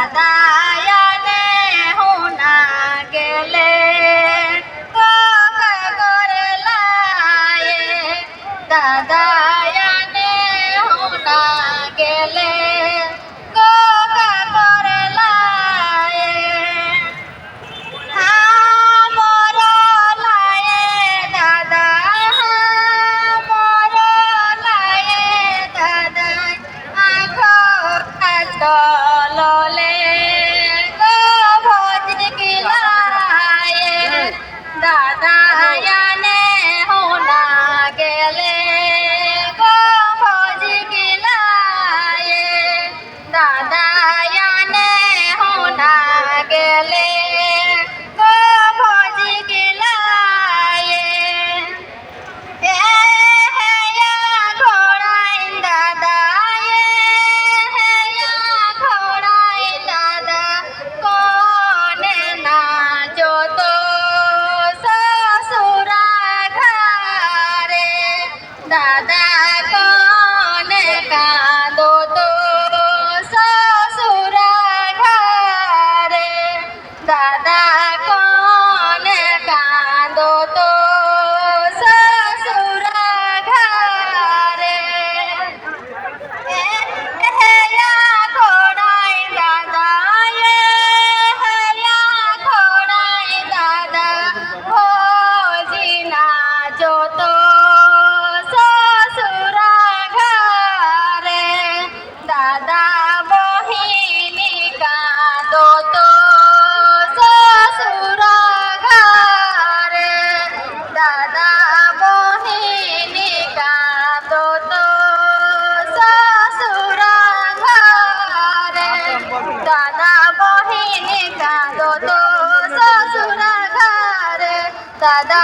দাদায়ানে হোনা গেলে দাদায়ানে হোনা গেলে দাদায়ানে হোনা গেলে গো ভোজ গিলায়ে দাদায়ানে হোনা গেলে গো ভোজ গিলায়ে হেয়া ঘোড়াই দাদায়ে হেয়া ঘোড়াই দাদা কোনে না যত দাদা কোনে কাঁদো তো শ্বশুর ঘরে দাদা কোনে কাঁদো তো শ্বশুর ঘরে হেয়া ঘোড়াই দাদা হেয়া ঘোড়াই দাদা ভোজি না যত দাদা বহিনী কাঁদো তো শ্বশুর ঘরে দাদা বহিনী কাঁদো তো শ্বশুর ঘরে দাদা বহিনী কাঁদো তো শ্বশুর ঘরে দাদা